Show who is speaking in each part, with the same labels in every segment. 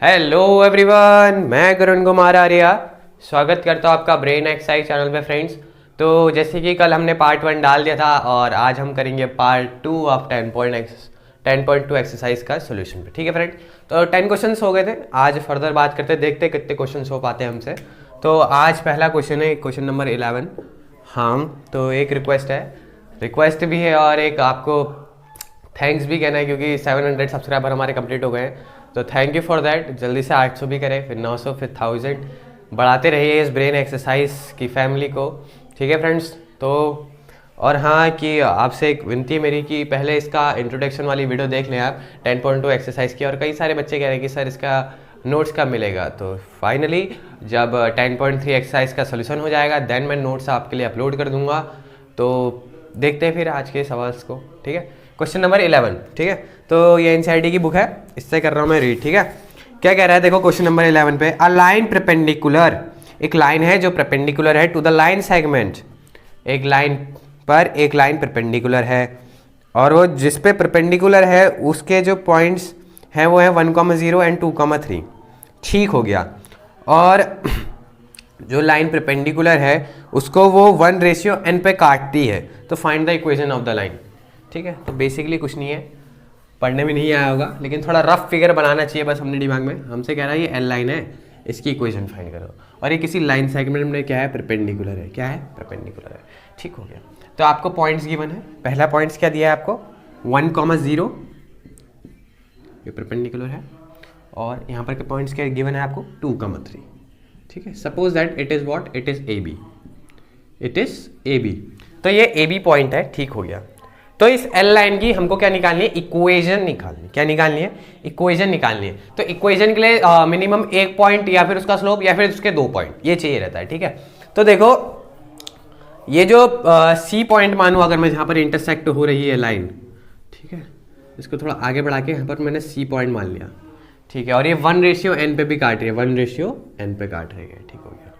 Speaker 1: Hello everyone, मैं करुण कुमार आर्या स्वागत करता हूँ आपका ब्रेन एक्सरसाइज चैनल पे फ्रेंड्स। तो जैसे कि कल हमने पार्ट 1 डाल दिया था और आज हम करेंगे पार्ट 2 ऑफ 10.2 एक्सरसाइज का सोल्यूशन पे। ठीक है फ्रेंड, तो 10 क्वेश्चंस हो गए थे। आज फर्दर बात करते देखते कितने क्वेश्चंस हो पाते हैं हमसे। तो आज पहला क्वेश्चन है क्वेश्चन नंबर 11। हाँ, तो एक रिक्वेस्ट भी है और एक आपको थैंक्स भी कहना है क्योंकि 700 सब्सक्राइबर हमारे कंप्लीट हो गए हैं। तो थैंक यू फॉर दैट। जल्दी से 800 भी करें, फिर 900, फिर 1000 बढ़ाते रहिए इस ब्रेन एक्सरसाइज की फैमिली को। ठीक है फ्रेंड्स। तो और हाँ कि आपसे एक विनती मेरी कि पहले इसका इंट्रोडक्शन वाली वीडियो देख लें आप 10.2 एक्सरसाइज की। और कई सारे बच्चे कह रहे हैं कि सर इसका नोट्स कब मिलेगा। तो फाइनली जब 10.3 एक्सरसाइज का सोल्यूशन हो जाएगा देन मैं नोट्स आपके लिए अपलोड कर दूंगा। तो देखते हैं फिर आज के सवाल को। ठीक है, क्वेश्चन नंबर 11। ठीक है, तो ये एनसीईआरटी की बुक है, इससे कर रहा हूँ मैं रीड। ठीक है, क्या कह रहा है देखो क्वेश्चन नंबर 11 पे। अ लाइन परपेंडिकुलर, एक लाइन है जो परपेंडिकुलर है टू द लाइन सेगमेंट। एक लाइन पर एक लाइन परपेंडिकुलर है और वो जिस पे परपेंडिकुलर है उसके जो पॉइंट्स हैं वो है 1,0 एंड 2,3। ठीक हो गया। और जो लाइन परपेंडिकुलर है उसको वो 1:n पे काटती है। तो find the equation of the line. ठीक है, तो बेसिकली कुछ नहीं है, पढ़ने में नहीं आया होगा लेकिन थोड़ा रफ फिगर बनाना चाहिए बस हमने दिमाग में। हमसे कह रहा है ये एल लाइन है, इसकी इक्वेशन फाइंड करो और ये किसी लाइन सेगमेंट में क्या है, परपेंडिकुलर है। क्या है, परपेंडिकुलर है। ठीक हो गया। तो आपको पॉइंट्स गिवन है। पहला पॉइंट्स क्या दिया है आपको, 1,0 ये परपेंडिकुलर है और यहाँ पर के पॉइंट्स क्या गिवन है आपको, 2,3। ठीक है, suppose that it is what, it is A B, it is A B. तो ये ए बी पॉइंट है। ठीक हो गया। तो इस एल लाइन की हमको क्या निकालनी है, इक्वेशन निकालनी। क्या निकालनी है, इक्वेशन निकालनी है। तो इक्वेशन के लिए मिनिमम एक पॉइंट या फिर उसका स्लोप या फिर उसके 2 पॉइंट ये चाहिए रहता है। ठीक है, तो देखो ये जो सी पॉइंट मानो अगर मैं जहाँ पर इंटरसेक्ट हो रही है लाइन, ठीक है, इसको थोड़ा आगे बढ़ा के यहाँ पर मैंने सी पॉइंट मान लिया। ठीक है, और ये 1:n पे भी काट रही है, 1:n पे काट रही है। ठीक हो गया।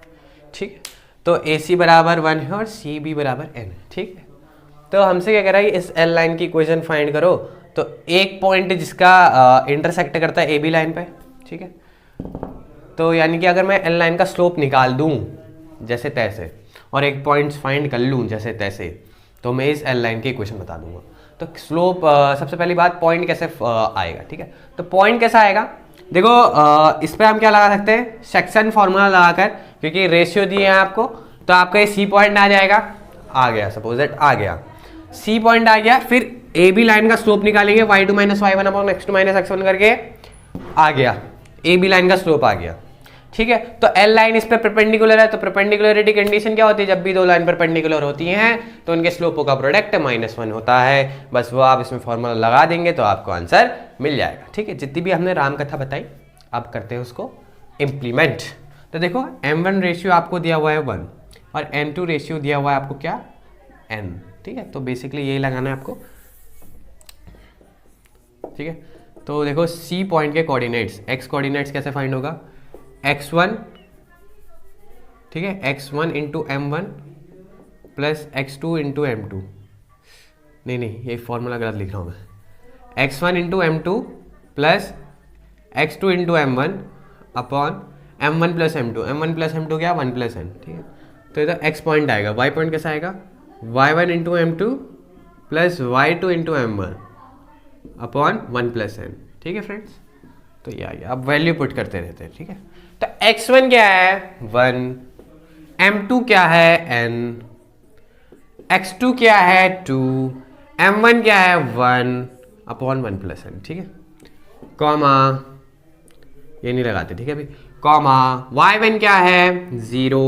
Speaker 1: ठीक है, तो ए सी बराबर 1 है और सी बी बराबर n। ठीक है, तो हमसे क्या कह रहा है, इस एल लाइन की इक्वेशन फाइंड करो। तो एक पॉइंट जिसका इंटरसेक्ट करता है ए बी लाइन पे। ठीक है, तो यानी कि अगर मैं एल लाइन का स्लोप निकाल दूं जैसे तैसे और एक पॉइंट फाइंड कर लूं जैसे तैसे, तो मैं इस एल लाइन की इक्वेशन बता दूंगा। तो स्लोप सबसे पहली बात पॉइंट कैसे आएगा। ठीक है, तो पॉइंट कैसा आएगा, देखो इस पर हम क्या लगा सकते हैं, सेक्शन फॉर्मूला लगाकर, क्योंकि रेशियो दिए हैं आपको। तो आपका ये सी पॉइंट आ जाएगा, आ गया, सपोज दैट आ गया, सी पॉइंट आ गया। फिर ए बी लाइन का स्लोप निकालेंगे, y2 - y1 upon x2 - x1 करके आ गया, ए बी लाइन का स्लोप आ गया। ठीक है, तो एल लाइन इस पे परपेंडिकुलर है। तो परपेंडिकुलरिटी कंडीशन क्या होती है, जब भी दो लाइन परपेंडिकुलर होती हैं तो उनके स्लोपों का प्रोडक्ट -1 होता है। बस वो आप इसमें फॉर्मूला लगा देंगे तो आपको आंसर मिल जाएगा। ठीक है, जितनी भी हमने राम कथा बताई आप करते हैं उसको इम्प्लीमेंट। तो देखो m1 रेशियो आपको दिया हुआ है 1 और m2 रेशियो दिया हुआ है आपको क्या, n। ठीक है, तो बेसिकली यही लगाना है आपको। ठीक है, तो देखो सी पॉइंट के कोऑर्डिनेट्स, एक्स कोऑर्डिनेट्स कैसे फाइंड होगा, x1, ठीक है, x1 into m1 plus x2 into m2। नहीं ये फॉर्मूला गलत लिख रहा हूँ मैं, x1 into m2 plus x2 into m1 upon m1 plus m2। m1 plus m2 क्या, 1 प्लस n। ठीक है, तो इधर x पॉइंट आएगा, y पॉइंट कैसा आएगा, y1 into m2 plus y2 into m1 upon 1 plus n। ठीक है फ्रेंड्स, तो ये आ गया। अब वैल्यू पुट करते रहते हैं। ठीक है, तो x1 क्या है 1, m2 क्या है n, x2 क्या है 2, m1 क्या है 1 अपॉन 1 प्लस n। ठीक है, कॉमा ये नहीं लगाते। ठीक है भाई, कॉमा y1 क्या है 0,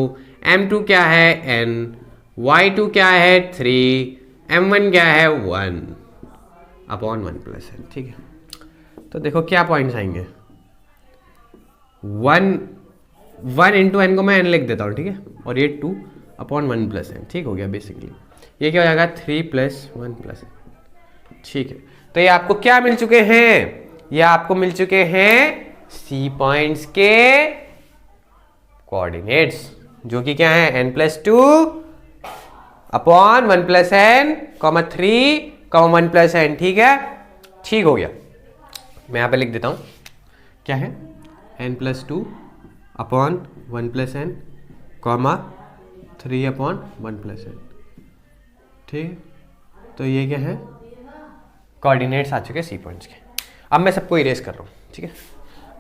Speaker 1: m2 क्या है n, y2 क्या है 3, m1 क्या है 1 अपॉन 1 प्लस n। ठीक है, तो देखो क्या पॉइंट्स आएंगे, 1 इंटू एन को मैं n लिख देता हूँ। ठीक है, और ये 2 अपॉन 1 प्लस n। ठीक हो गया, बेसिकली ये क्या हो जाएगा 3 प्लस 1 प्लस n। ठीक है, तो ये आपको क्या मिल चुके हैं, ये आपको मिल चुके हैं सी पॉइंट्स के कोऑर्डिनेट्स, जो कि क्या है n+2 upon 1 plus n, 3, 1 plus n। ठीक है, ठीक हो गया। मैं यहाँ पे लिख देता हूँ क्या है n plus two upon one plus n comma 3 upon one plus n. ठीक, तो ये क्या है, कोऑर्डिनेट्स आ चुके सी पॉइंट्स के। अब मैं सबको इरेज कर रहा हूँ। ठीक है,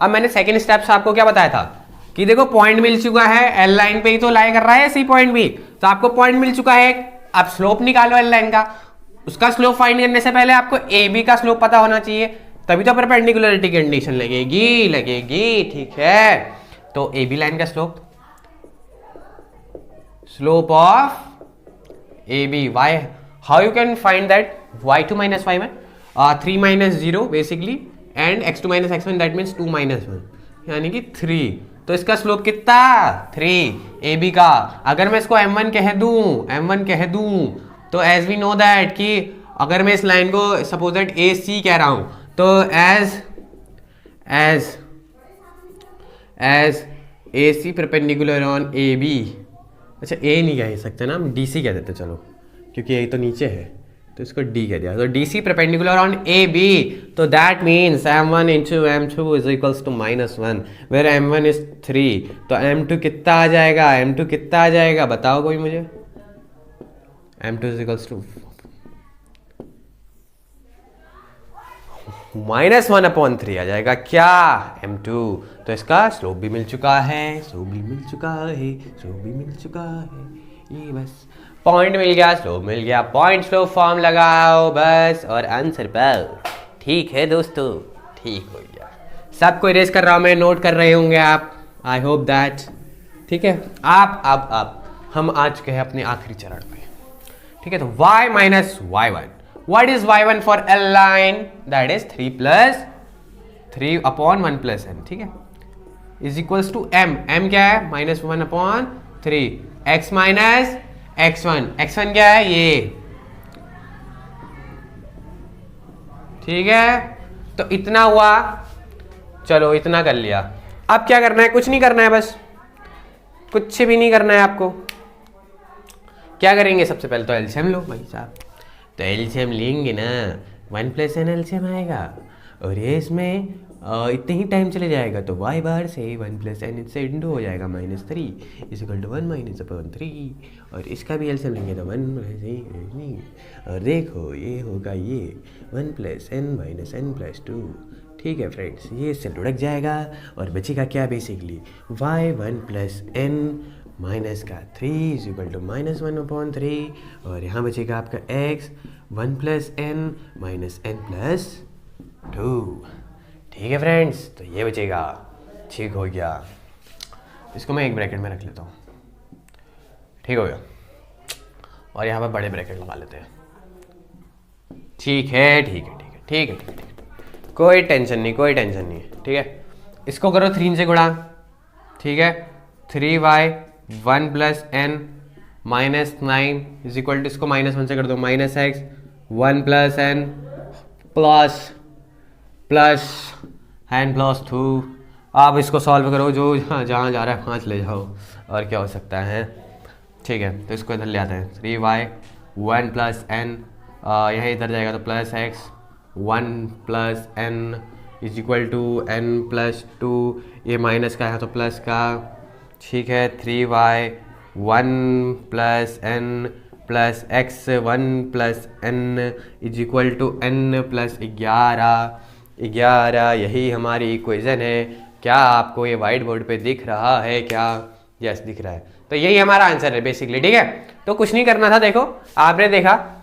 Speaker 1: अब मैंने सेकंड स्टेप से आपको क्या बताया था कि देखो पॉइंट मिल चुका है, एल लाइन पे ही तो लाई कर रहा है सी पॉइंट भी, तो आपको पॉइंट मिल चुका है। अब स्लोप निकालो एल लाइन का। उसका स्लोप फाइंड करने से पहले आपको ए बी का स्लोप पता होना चाहिए, तभी तो परपेंडिकुलरिटी कंडीशन लगेगी। ठीक है, तो ए बी लाइन का slope of A B y, how you can find that, y2 minus y1 3 minus 0 basically and x2 minus x1 that means 2 minus 1 यानी कि 3। तो इसका स्लोप कितना 3 ए बी का। अगर मैं इसको m1 कह दूं तो एज वी नो दैट कि अगर मैं इस लाइन को सपोज दैट ए सी कह रहा हूं तो as A C perpendicular on A B, अच्छा ए नहीं कह सकते ना, हम डी सी कह देते चलो, क्योंकि ए तो नीचे है तो इसको डी कह दिया। तो D C perpendicular on A B, तो that means m1 into m2 is equals to -1 where m1 is 3। तो m2 कितना आ जाएगा, बताओ कोई मुझे। m2 इज इक्वल्स टू -1/3 आ जाएगा क्या, m2। तो इसका स्लोप भी मिल चुका है, ये बस पॉइंट मिल गया, स्लोप मिल गया, पॉइंट स्लोप फॉर्म लगाओ बस और आंसर पाओ। ठीक है दोस्तों, ठीक हो गया। सबको इरेज कर रहा हूं मैं, नोट कर रहे होंगे आप, आई होप दैट। ठीक है, आप अब हम आ चुके हैं अपने आखिरी चरण पे। ठीक है, तो y minus y1, what is y1 for L line, that is 3 upon 1 plus n। ठीक है, इज इक्वल्स टू m क्या है -1/3 x माइनस x1 क्या है ये। ठीक है, तो इतना हुआ, चलो इतना कर लिया। अब क्या करना है, कुछ नहीं करना है, बस कुछ भी नहीं करना है आपको। क्या करेंगे, सबसे पहले तो एलसीएम लो भाई साहब। तो एलसीएम लेंगे ना, 1 प्लस एन एलसीएम आएगा और ये इसमें इतने ही टाइम चले जाएगा, तो y बार से 1 प्लस एन इससे इंटू हो जाएगा -3 इज इक्वल टू 1 - 3, और इसका भी एलसीएम लेंगे तो 1 और देखो ये होगा ये 1 plus n minus n plus 2। ठीक है फ्रेंड्स, ये इससे लुढ़क जाएगा और बचेगा क्या, basically y1 plus n minus का 3 इज इक्वल टू -1/3, और यहाँ बचेगा आपका x 1 plus n minus n plus 2। ठीक है फ्रेंड्स, तो ये बचेगा। ठीक हो गया, इसको मैं एक ब्रैकेट में रख लेता हूँ। ठीक हो गया, और यहाँ पर बड़े ब्रैकेट लगा लेते हैं। ठीक है, कोई टेंशन नहीं। ठीक है, इसको करो 3 से गुणा। ठीक है, 3y 1 plus n minus 9 is equal to, इसको -1 से कर दो, -x 1 plus n plus n plus 2। आप इसको सॉल्व करो, जो जहाँ जा रहा है वहाँ ले जाओ, और क्या हो सकता है। ठीक है, तो इसको इधर ले आते हैं, 3y 1 प्लस एन, यहाँ इधर जाएगा तो plus x 1 plus n is equal to n plus 2, ये माइनस का है तो प्लस का। ठीक है, 3y 1 plus n plus x 1 plus n is equal to n plus 11, यही हमारी इक्वेशन है। क्या आपको ये वाइट बोर्ड पे दिख रहा है क्या? यस दिख रहा है। तो यही हमारा आंसर है बेसिकली। ठीक है, तो कुछ नहीं करना था, देखो आपने देखा,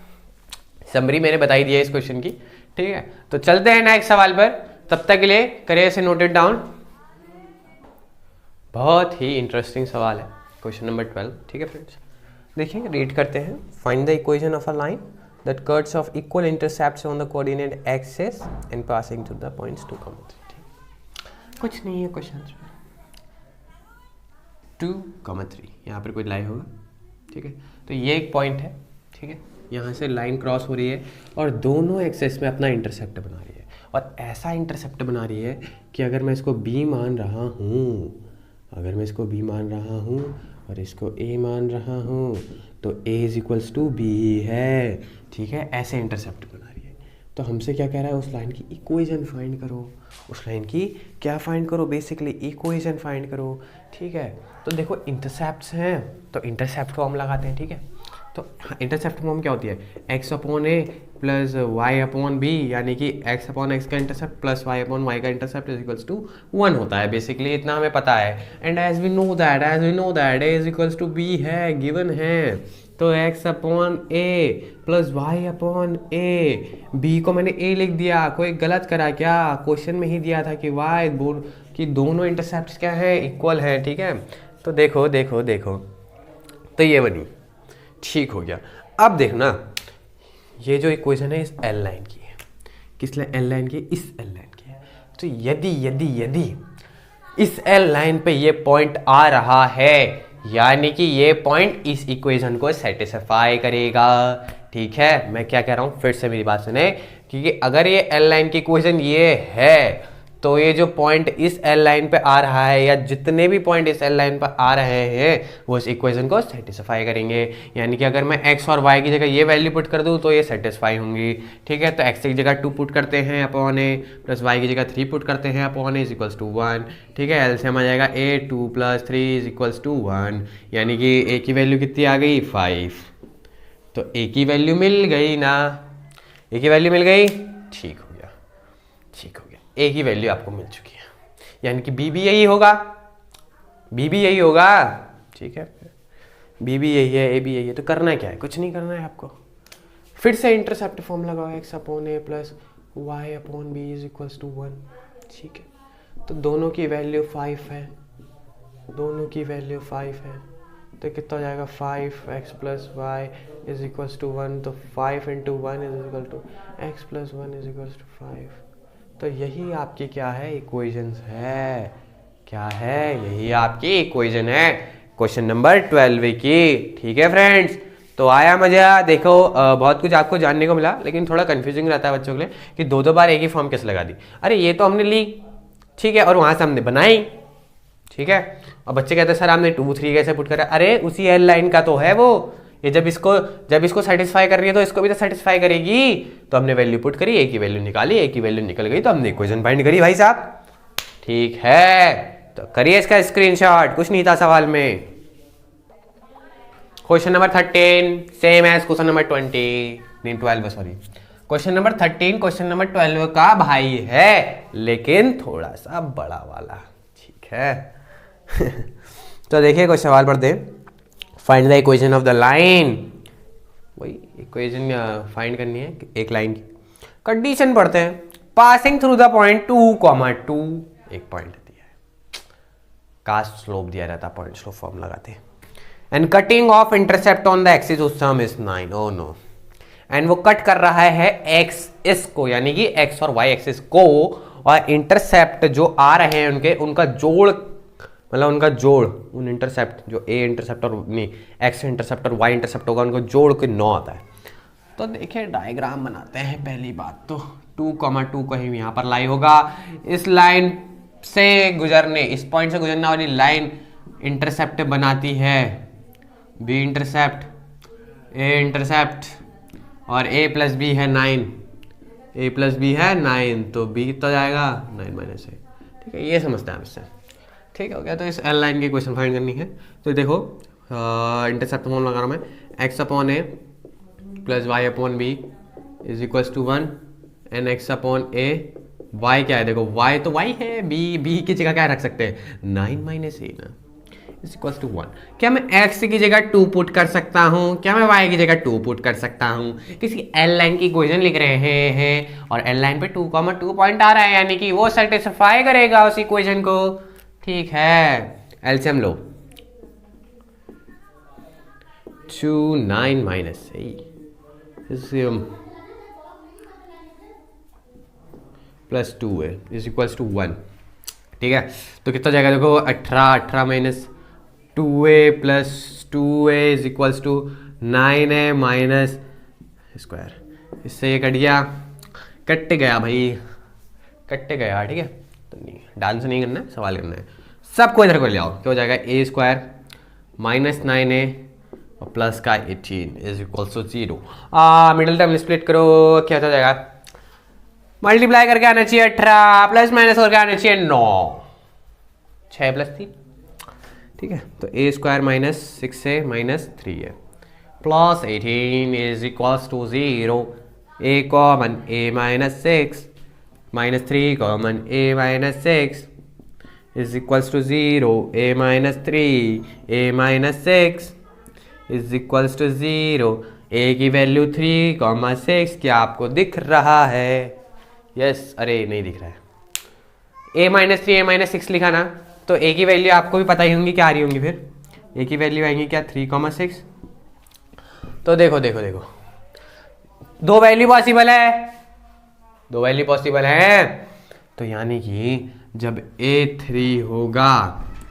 Speaker 1: समरी मैंने बताई दी है इस क्वेश्चन की। ठीक है, तो चलते हैं नेक्स्ट सवाल पर, तब तक के लिए करिए इसे नोटेड डाउन। बहुत ही इंटरेस्टिंग सवाल है, क्वेश्चन नंबर 12। ठीक है फ्रेंड्स, देखिए रीड करते हैं। Find the equation of a line that curves of equal intercepts on the coordinate axis and passing to the points 2, 3। कुछ नहीं है क्वेश्चन 2, 3, यहाँ पर कोई लाइन होगा। ठीक है, तो ये एक पॉइंट है। ठीक है, यहाँ से लाइन क्रॉस हो रही है और दोनों एक्सेस में अपना इंटरसेप्ट बना रही है, और ऐसा इंटरसेप्ट बना रही है कि अगर मैं इसको b मान रहा हूँ, और इसको a मान रहा हूँ, तो a is equals to b है। ठीक है, ऐसे इंटरसेप्ट बना रही है। तो हमसे क्या कह रहा है, उस लाइन की इक्वेशन फाइंड करो, उस लाइन की क्या फाइंड करो, बेसिकली इक्वेशन फाइंड करो। ठीक है, तो देखो इंटरसेप्ट्स हैं तो इंटरसेप्ट को हम लगाते हैं। ठीक है, तो इंटरसेप्ट फॉर्म क्या होती है, x upon a plus y upon b, यानी कि एक्स अपॉन एक्स का intercept plus y upon y का इंटरसेप्ट इज इक्वल्स टू 1 होता है। बेसिकली इतना हमें पता है। And as we know that a is equals to b है, गिवन है, तो x upon a plus y upon a, b को मैंने ए लिख दिया, कोई गलत करा क्या, क्वेश्चन में ही दिया था कि वाई कि दोनों इंटरसेप्ट क्या है, इक्वल है। ठीक है, तो देखो देखो देखो, तो ये बनी, ठीक हो गया। अब देखना ये जो इक्वेशन है इस एल लाइन की है, किस एल लाइन की, इस एल लाइन की है। तो यदि यदि यदि इस एल लाइन पे ये पॉइंट आ रहा है, यानी कि ये पॉइंट इस इक्वेशन को सेटिस्फाई करेगा। ठीक है, मैं क्या कह रहा हूँ, फिर से मेरी बात सुने, क्योंकि अगर ये एल लाइन की इक्वेशन ये है, तो ये जो पॉइंट इस एल लाइन पे आ रहा है, या जितने भी पॉइंट इस एल लाइन पर आ रहे हैं, वो इस इक्वेशन को सेटिस्फाई करेंगे। यानी कि अगर मैं x और y की जगह ये वैल्यू पुट कर दूँ तो ये सेटिस्फाई होंगी। ठीक है, तो x की जगह 2 पुट करते हैं अपॉन ए, प्लस y की जगह 3 पुट करते हैं upon a is equals to 1। ठीक है, एलसीएम आ जाएगा a 2 + 3 इज इक्वल्स टू 1, यानी कि a की वैल्यू कितनी आ गई, 5। तो a की वैल्यू मिल गई ना, a की वैल्यू मिल गई, ठीक हो गया, ठीक हो गया, a की वैल्यू आपको मिल चुकी है, यानी कि b भी यही होगा, b भी यही होगा। ठीक है, b भी यही है, a भी यही है, तो करना क्या है, कुछ नहीं करना है आपको, फिर से इंटरसेप्ट फॉर्म लगाओ, x upon a plus y upon b is equals to 1। ठीक है, तो दोनों की वैल्यू 5 है, दोनों की वैल्यू 5 है, तो कितना हो जाएगा, 5x plus y is equals to 1, तो 5 into 1 is equal to x plus 1 is equals to 5। तो यही आपकी क्या है, इक्वेशंस है, क्या है, यही आपकी इक्वेशन है क्वेश्चन नंबर 12 की। ठीक है फ्रेंड्स, तो आया मजा। देखो बहुत कुछ आपको जानने को मिला, लेकिन थोड़ा कंफ्यूजिंग रहता है बच्चों के लिए कि दो दो बार एक ही फॉर्म कैसे लगा दी। अरे ये तो हमने ली, ठीक है, और वहां से हमने बनाई। ठीक है, और बच्चे कहते हैं सर आपने 2 3 कैसे पुट करा, अरे उसी एल लाइन का तो है वो, ये जब इसको सेटिस्फाई कर रही है तो इसको भी तो सेटिस्फाई करेगी। तो हमने वैल्यू पुट करी, ए की वैल्यू निकाली, ए की वैल्यू निकल गई, तो हमने इक्वेशन फाइंड करी भाई साहब। ठीक है, तो करिए इसका स्क्रीनशॉट, कुछ नहीं था सवाल में। Question number 13 same as question number 20 नहीं 12 sorry, question number 13 question number 12 का भाई है, लेकिन थोड़ा सा बड़ा वाला। ठीक है तो देखिए कोई सवाल पढ़ते हैं, find the equation of the line, वही इक्वेशन फाइंड करनी है एक लाइन की। कंडीशन पढ़ते हैं, पासिंग थ्रू द पॉइंट 2,2, एक पॉइंट दिया है, कास्ट स्लोप दिया रहता, पॉइंट स्लोप फॉर्म लगाते हैं, and cutting off intercept on the axis उस sum is 9, oh no, and वो कट कर रहा है एक्स इस को, यानी कि एक्स और वाई एक्सिस को, और इंटरसेप्ट जो आ रहे हैं उनके, उनका जोड़, मतलब उनका जोड़, उन इंटरसेप्ट जो ए इंटरसेप्ट और नहीं एक्स इंटरसेप्ट और वाई इंटरसेप्ट होगा, उनको जोड़ के 9 आता है। तो देखिए डायग्राम बनाते हैं। पहली बात तो 2,2 कहीं यहाँ पर लाई होगा, इस लाइन से गुजरने, इस पॉइंट से गुजरने वाली लाइन इंटरसेप्ट बनाती है बी इंटरसेप्ट, ए इंटरसेप्ट, और a प्लस बी है 9, a प्लस बी है 9, तो b कितना जाएगा 9 माइनस ए। ठीक है, ये समझते हैं आप इससे। ठीक हो गया, तो इस एल लाइन की क्वेश्चन फाइंड करनी है। तो देखो इंटरसेप्ट फॉर्म लगा रहा हूँ मैं, x upon a plus y upon b is equals to 1, n x upon a, y क्या है, देखो y तो y है, b की जगह क्या रख सकते हैं, 9 माइनस ए ना, इज इक्वल्स टू 1। क्या मैं x की जगह 2 पुट कर सकता हूँ, क्या मैं y की जगह 2 पुट कर सकता हूँ, किसी एल लाइन की इक्वेशन लिख रहे हैं और एल लाइन पे 2,2 पॉइंट आ रहा है, यानी कि वो सेटिस्फाई करेगा उस इक्वेशन को। ठीक है, एलसीएम लो, 2 9 माइनस प्लस 2 है इज इक्वल्स टू 1। ठीक है, तो कितना जाएगा, देखो 18 minus 2a plus 2a is equals to 9a minus square, इससे ये कट गया, कट गया भाई, कट गया। ठीक है, तो नहीं डांस नहीं करना है, सवाल करना है, सबको इधर को ले आओ, क्या हो जाएगा, a स्क्वायर माइनस 9a और प्लस का 18 is equals to 0। Middle term split करो, क्या हो जाएगा, मल्टीप्लाई करके आना चाहिए 18, प्लस माइनस करके आना चाहिए 9, 6 + 3, ठीक है। तो ए स्क्वायर माइनस 6 है माइनस 3 है, plus 18 is equals to 0, a common a minus 6 minus 3 common a minus 6 is equals to 0, a minus 3 a minus 6 is equals to 0, a की वैल्यू 3,6 क्या आपको दिख रहा है? यस अरे नहीं दिख रहा है। a माइनस 3 a माइनस 6 लिखा ना, तो a की वैल्यू आपको भी पता ही होंगी क्या आ रही होंगी, फिर a की वैल्यू आएंगी क्या 3,6। तो देखो देखो देखो, दो वैल्यू पॉसिबल है, दो वैल्यू पॉसिबल है, तो यानी कि जब a3 होगा,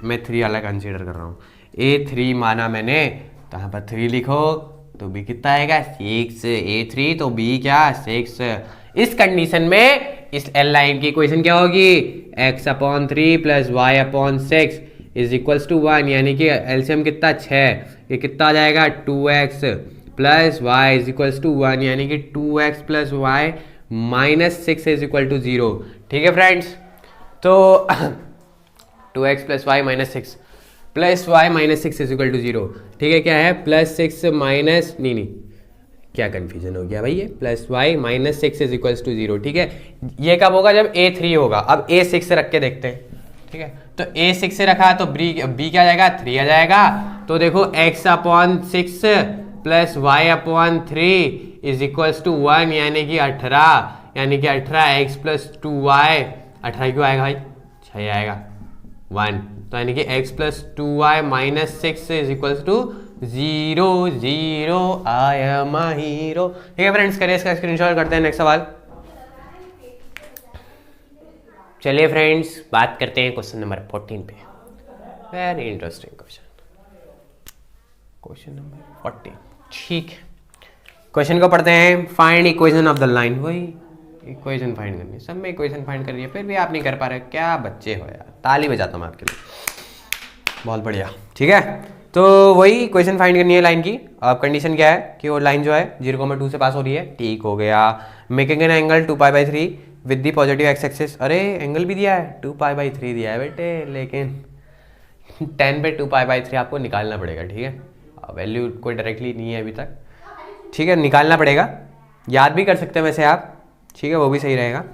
Speaker 1: मैं 3 अलग कंसीडर कर रहा हूँ, a3 माना मैंने, तो यहाँ पर 3 लिखो तो b कितना आएगा 6, a3 तो b क्या 6। इस कंडीशन में इस एल लाइन की इक्वेशन क्या होगी, x/3 plus y/6 is equals to 1, यानी कि एलसीएम कितना 6, ये कितना आ जाएगा 2x plus y is equals to 1, यानी कि 2x plus y minus 6 is equal to 0। ठीक है फ्रेंड्स, तो 2x plus y minus 6 plus y minus 6 is equal to 0। ठीक है, क्या है +6 माइनस नहीं क्या कन्फ्यूजन हो गया भाई, ये plus y minus 6 is equals to 0। ठीक है, ये कब होगा जब a3 होगा। अब a6 से रख के देखते हैं। ठीक है, तो a6 से रखा तो b क्या आ जाएगा 3 आ जाएगा। तो देखो x/6 plus y/3 is equals to 1, यानी कि 18, यानी कि 18x प्लस 2y, 18 क्यों आएगा भाई 6 आएगा 1, तो यानी कि x plus 2y minus 6 is equals to 0 0 I am a hero. ठीक है फ्रेंड्स, करिए इसका स्क्रीनशॉट करते हैं। नेक्स्ट सवाल, चलिए फ्रेंड्स बात करते हैं क्वेश्चन नंबर 14 पे। Very interesting question, question number 14। ठीक है, क्वेश्चन को पढ़ते हैं। Find equation of the line, वही इक्वेशन फाइंड करनी है, सब में इक्वेशन फाइंड कर रही है, फिर भी आप नहीं कर पा रहे, क्या बच्चे हो यार, ताली बजाता हूँ आपके लिए, बहुत बढ़िया। ठीक है, तो वही इक्वेशन फाइंड करनी है लाइन की। अब कंडीशन क्या है कि वो लाइन जो है 0,2 से पास हो रही है। ठीक हो गया, making an angle 2π/3 with the positive x axis. अरे एंगल भी दिया है 2π/3 दिया है बेटे, लेकिन 10 पे 2π/3 आपको निकालना पड़ेगा। ठीक है, वैल्यू कोई डायरेक्टली नहीं है अभी तक। ठीक है, निकालना पड़ेगा, याद भी कर सकते हैं वैसे आप। ठीक है, वो भी सही रहेगा।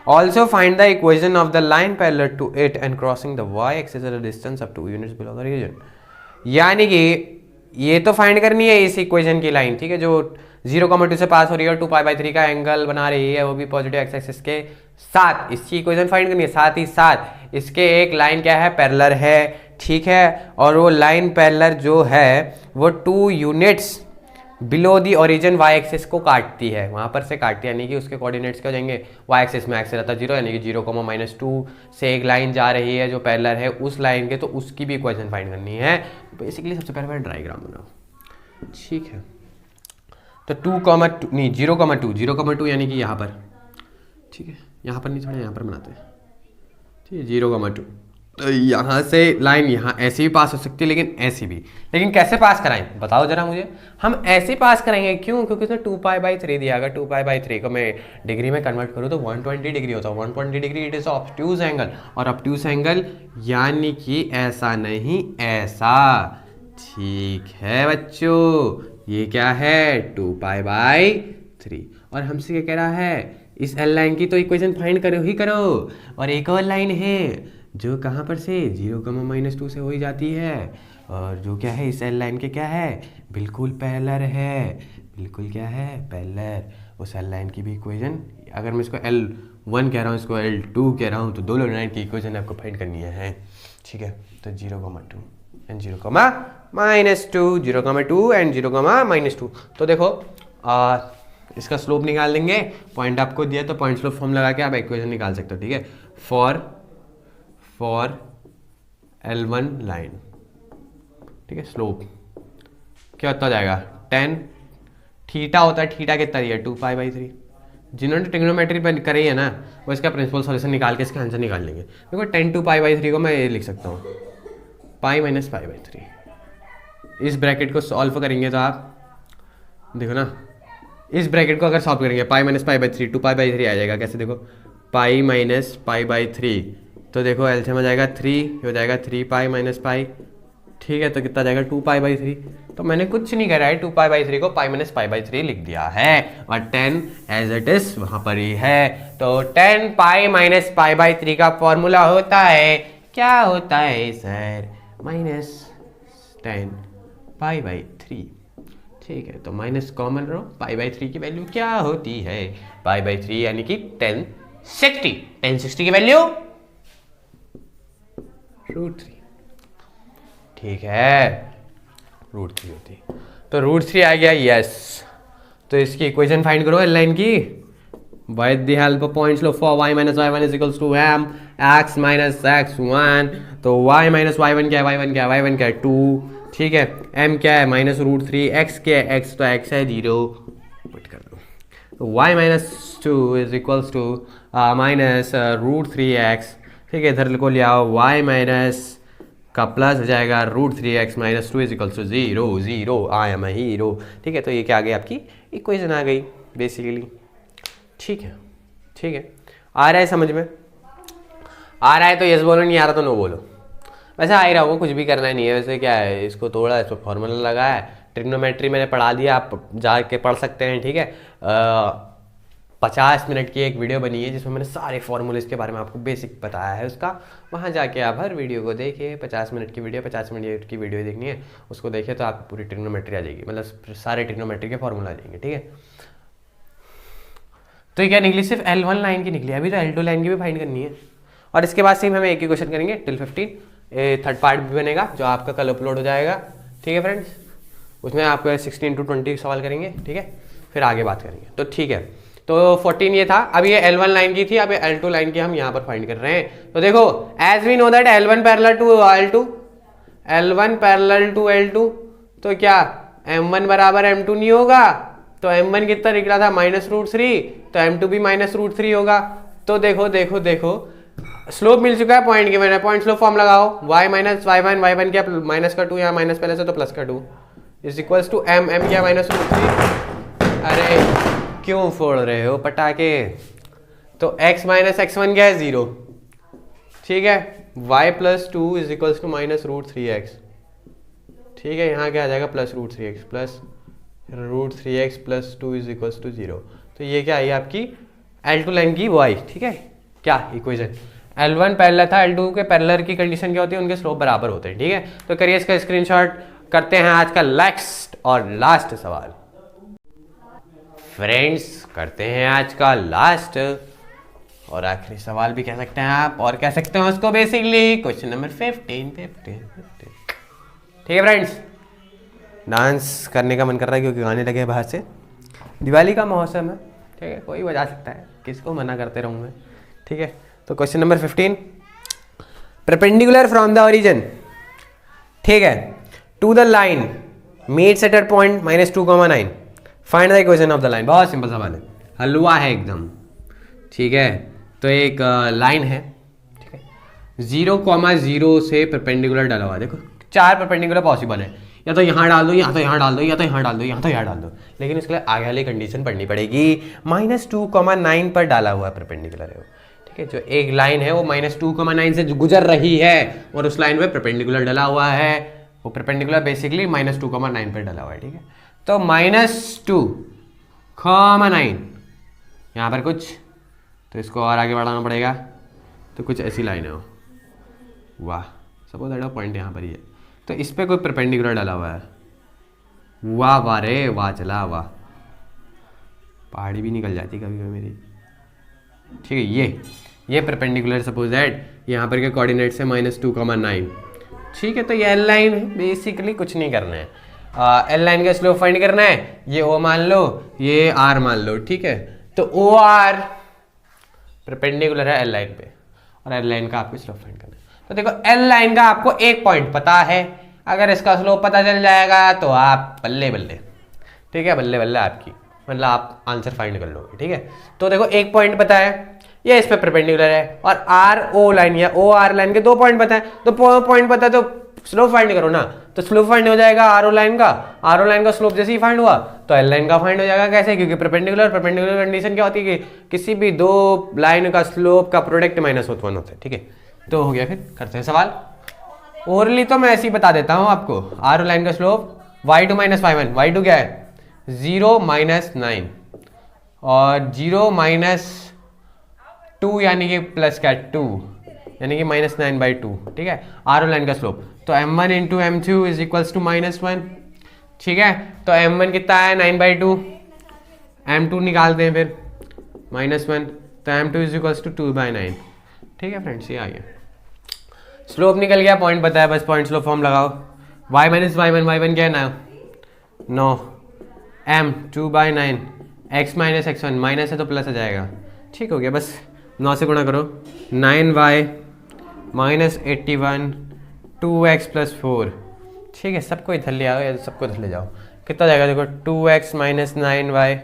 Speaker 1: Also find the equation of the line parallel to it and crossing the y axis at a distance of 2 units below the region. यानी कि ये तो फाइंड करनी है इस इक्वेशन की लाइन, ठीक है, जो 0,2 से पास हो रही है और 2π/3 का एंगल बना रही है, वो भी पॉजिटिव एक्स एक्सिस के साथ। इसकी इक्वेशन फाइंड करनी है, साथ ही साथ इसके एक लाइन क्या है पैरेलल है। ठीक है, और वो लाइन पैरेलल जो है वो 2 units below the origin y axis को काटती है, वहां पर से काटती है, यानी कि उसके कोऑर्डिनेट्स क्या हो जाएंगे, वाई एक्सिस में एक्स रहता है 0, यानी कि 0,-2 से एक लाइन जा रही है जो पैरेलल है उस लाइन के, तो उसकी भी इक्वेशन फाइंड करनी है। बेसिकली सबसे पहले डायग्राम बनाओ। ठीक है, तो 2,2 नहीं 0,2 यानी कि यहाँ पर। ठीक है, यहाँ पर नहीं, थोड़ा यहाँ पर बनाते हैं। ठीक है, 0,2, तो यहाँ से लाइन यहाँ ऐसे भी पास हो सकती है, लेकिन ऐसी भी। लेकिन कैसे पास कराएं बताओ जरा मुझे। हम ऐसे पास कराएंगे, क्यों? क्योंकि उसने 2π/3 दिया। अगर 2π/3 को मैं डिग्री में कन्वर्ट करूँ तो 120 डिग्री होता है। 120 degree it is obtuse angle, और ऑब्ट्यूज एंगल यानी कि ऐसा नहीं ऐसा। ठीक है बच्चों, ये क्या है 2π/3, और हमसे क्या कह रहा है, इस एल लाइन की तो इक्वेशन फाइंड करो ही करो। और एक और लाइन है जो कहाँ पर से 0,-2 से हो ही जाती है, और जो क्या है इस एल लाइन के क्या है बिल्कुल पैरेलल है, बिल्कुल क्या है पैरेलल। उस एल लाइन की भी इक्वेशन, अगर मैं इसको L1 कह रहा हूँ, इसको L2 कह रहा हूँ, तो दोनों लाइन की इक्वेशन आपको फाइंड करनी है। ठीक है, तो 0,2 एंड 0,-2, 0,2 एंड 0,-2। तो देखो इसका स्लोप निकाल देंगे, पॉइंट आपको दिया तो पॉइंट स्लोप फॉर्म लगा के आप इक्वेशन निकाल सकते हो। ठीक है, फॉर L1 लाइन, ठीक है, स्लोप क्या होता जाएगा 10 थीटा होता है। थीटा कितना दिया 2π/3। जिन्होंने ट्रिग्नोमेट्री पर करी है ना, वो इसका प्रिंसिपल सॉल्यूशन निकाल के इसका आंसर निकाल लेंगे। देखो 10 2π/3 को मैं ये लिख सकता हूँ π-π/3। इस ब्रैकेट को सॉल्व करेंगे तो आप देखो ना इस ब्रैकेट को अगर सॉल्व करेंगे pi minus pi by 3 2 pi by 3 आ जाएगा। कैसे देखो पाई माइनस पाई बाई 3, तो देखो एलसीएम हो जाएगा 3, हो जाएगा 3 पाई माइनस पाई, ठीक है। तो कितना जाएगा 2 पाई बाई 3। तो मैंने कुछ नहीं करा है, 2 पाई बाई 3 को पाई माइनस पाई बाई 3 लिख दिया है और 10 एज इट इज वहां पर ही है। तो 10 पाई माइनस पाई बाई 3 का फॉर्मूला होता है, क्या होता है सर, -10 पाई बाई 3, ठीक है। तो minus common low, pi by 3 की वैल्यू क्या होती है, पाई बाई 3 यानी कि 1060 की वैल्यू √3, ठीक है, √3 होती है। तो √3 आ गया, यस। तो इसकी इक्वेशन फाइंड करो एल लाइन की by the help of points लो for y minus y1 is equals to m x minus x1। तो y माइनस y1 क्या है, y1 क्या है, y1 क्या है 2, ठीक है। m क्या है -√3, x क्या है, x तो x है 0, पुट कर दो। तो y minus 2 is equals to minus √3x, ठीक है। इधर को ले आओ, y माइनस का प्लस हो जाएगा √3x minus 2 is equals to 0 0, I am a hero, ठीक है। तो ये क्या आ गई आपकी इक्वेशन आ गई बेसिकली, ठीक है, ठीक है। आ रहा है समझ में, आ रहा है तो यस बोलो, नहीं आ रहा तो नो बोलो। वैसे आ ही रहा होगा, कुछ भी करना नहीं है। वैसे क्या है, इसको तोड़ा, इसको फॉर्मूला लगा है, ट्रिग्नोमेट्री मैंने पढ़ा दिया, आप जाके पढ़ सकते हैं, ठीक है। 50 मिनट की एक वीडियो बनी है जिसमें मैंने सारे फॉर्मूले के बारे में आपको बेसिक बताया है उसका, वहाँ जाके आप हर वीडियो को देखिए। 50 मिनट की वीडियो, 50 मिनट की वीडियो देखनी है, उसको देखिए तो आपको पूरी ट्रिग्नोमेट्री आ जाएगी, मतलब सारे ट्रिग्नोमेट्री के फॉर्मूला आ जाएंगे, ठीक है। तो ये क्या निकली, सिर्फ L1 लाइन की निकली, अभी तो L2 लाइन की भी फाइंड करनी है। और इसके बाद से हम एक ही क्वेश्चन करेंगे टिल 15, थर्ड पार्ट भी बनेगा जो आपका कल अपलोड हो जाएगा, ठीक है फ्रेंड्स। उसमें आप 16 to 20 सवाल करेंगे, ठीक है, फिर आगे बात करेंगे। तो ठीक है, तो 14 ये था। अब ये L1 लाइन की थी, अब L2 लाइन की हम यहाँ पर फाइंड कर रहे हैं। तो देखो as we know that L1 parallel to L2, L1 parallel to L2, तो क्या M1 बराबर M2 नहीं होगा? तो M1 कितना निकला था -√3, तो M2 भी -√3 होगा। तो देखो देखो देखो, स्लोप मिल चुका है पॉइंट की, मैंने पॉइंट स्लोप फॉर्म लगाओ, y माइनस y1, y1 क्या माइनस का 2, यहाँ माइनस पहले से तो प्लस का 2 is equals to m, m क्या -√3। अरे क्यों फोड़ रहे हो पटाखे? तो x माइनस x1 क्या है 0, ठीक है। y plus 2 is equals to -√3x, ठीक है। यहाँ क्या आ जाएगा +√3x plus √3x plus 2 is equals to 0। तो ये क्या आई आपकी L2 लाइन की y, ठीक है। क्या इक्वेशन, L1 पैरेलल था, L2 के पैरेलल की कंडीशन क्या होती है, उनके स्लोप बराबर होते हैं, ठीक है। तो करिए इसका स्क्रीनशॉट, करते हैं आज का नेक्स्ट और लास्ट सवाल। फ्रेंड्स करते हैं आज का लास्ट और आखिरी सवाल भी कह सकते हैं आप, और कह सकते हैं उसको बेसिकली क्वेश्चन नंबर 15। ठीक है फ्रेंड्स, डांस करने का मन कर रहा है क्योंकि गाने लगे बाहर से, दिवाली का मौसम है, ठीक है, कोई बजा सकता है, किसको मना करते रहूँगा, ठीक है। तो question number 15, perpendicular from the origin, ठीक है, to the line meets at a point -2,9, find the equation of the line. बहुत सिंपल सवाल है, हलवा है एकदम, ठीक है। तो एक लाइन है, ठीक है, 0,0 से परपेंडिकुलर डाला हुआ, देखो 4 परपेंडिकुलर पॉसिबल है, या तो यहाँ डाल दो, या तो यहाँ डाल दो, या तो यहाँ डाल दो, या तो यहाँ डाल दो, लेकिन इसके लिए आगे वाली कंडीशन पढ़नी पड़ेगी। -2,9 पर डाला हुआ परपेंडिकुलर है वो, ठीक है। जो एक लाइन है वो -2,9 से गुजर रही है और उस लाइन पे परपेंडिकुलर डाला हुआ है, वो परपेंडिकुलर बेसिकली -2,9 पर डाला हुआ है, ठीक है। तो -2,9 यहाँ पर कुछ, तो इसको और आगे बढ़ाना पड़ेगा, तो कुछ ऐसी लाइन है वो, वाह, सपोज दैट पॉइंट यहाँ पर ही है, तो इस पर कोई परपेंडिकुलर डाला हुआ है, वाह वाह रे वाह, चला वाह, पहाड़ी भी निकल जाती कभी कभी मेरी, ठीक है। ये परपेंडिकुलर सपोज दैट यहाँ पर के कोऑर्डिनेट्स है -2,9, ठीक है। तो ये एल लाइन है, बेसिकली कुछ नहीं करना है, एल लाइन का स्लोप फाइंड करना है, ये ओ मान लो, ये आर मान लो, ठीक है। तो ओ आर परपेंडिकुलर है एल लाइन पे, और एल लाइन का आपको स्लोप फाइंड करना है। तो देखो एल लाइन का आपको एक पॉइंट पता है, अगर इसका स्लोप पता चल जाएगा तो आप बल्ले बल्ले, ठीक है, बल्ले बल्ले आपकी, मतलब आप आंसर फाइंड कर लोगे, ठीक है। तो देखो एक पॉइंट पता है, ये इस पे परपेंडिकुलर है, और आर ओ लाइन या ओ आर लाइन के 2 पॉइंट पता है, तो पॉइंट पता है तो स्लोप फाइंड करो ना, तो स्लोप फाइंड हो जाएगा आर ओ लाइन का स्लोप जैसे ही फाइंड हुआ तो एल लाइन का फाइंड हो जाएगा। कैसे? क्योंकि परपेंडिकुलर कंडीशन क्या होती है कि किसी भी दो लाइन का स्लोप का प्रोडक्ट -1 होता है। ठीक है, तो हो गया। फिर करते हैं सवाल। ओरली तो मैं ऐसे ही बता देता हूँ आपको, आर ओ लाइन का स्लोप y2 - y1, y2 क्या है 0 - 9 और 0 - 2 यानी कि प्लस क्या 2 यानी कि -9/2। ठीक है, आर ओ लाइन का स्लोप तो m1 into m2 is equals to -1। ठीक है, तो m1 कितना है 9/2, m2 निकालते हैं फिर -1, तो m2 इज इक्वल्स टू 2/9। ठीक है फ्रेंड्स, ये आ गया स्लोप निकल गया, पॉइंट पता है, बस पॉइंट स्लोप फॉर्म लगाओ। y - y1, y1 क्या है ना 9, m 2/9, x - x1 माइनस है तो प्लस आ जाएगा। ठीक हो गया, बस 9 से गुणा करो, 9y - 81 2x + 4। ठीक है, सबको इधर ले आओ या सबको इधर ले जाओ, कितना जाएगा देखो 2x - 9y।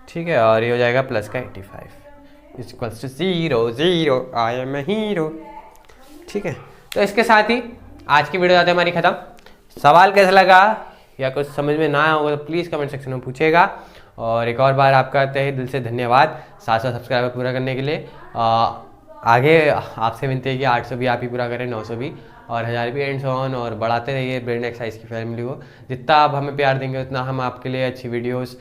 Speaker 1: ठीक है, और ये हो जाएगा प्लस का 85 equals to 0 0 I am hero. ठीक है, तो इसके साथ ही आज की वीडियो जाते हमारी खत्म। सवाल कैसा लगा या कुछ समझ में ना आया होगा तो प्लीज़ कमेंट सेक्शन में पूछेगा। और एक और बार आपका तहे दिल से धन्यवाद 700 सब्सक्राइबर पूरा करने के लिए। आगे आपसे विनती है कि 800 भी आप ही पूरा करें, 900 भी और 1000 भी, एंड सो ऑन, और बढ़ाते रहिए ब्रेन एक्सरसाइज की फैमिली को। जितना आप हमें प्यार देंगे उतना हम आपके लिए अच्छी वीडियोस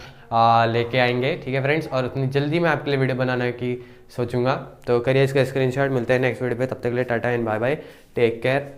Speaker 1: लेके आएंगे। ठीक है फ्रेंड्स, और उतनी जल्दी मैं आपके लिए वीडियो बनाने की सोचूंगा। तो करिए इसका स्क्रीनशॉट। मिलते हैं नेक्स्ट वीडियो पे, तब तक के लिए tata and bye bye, take care.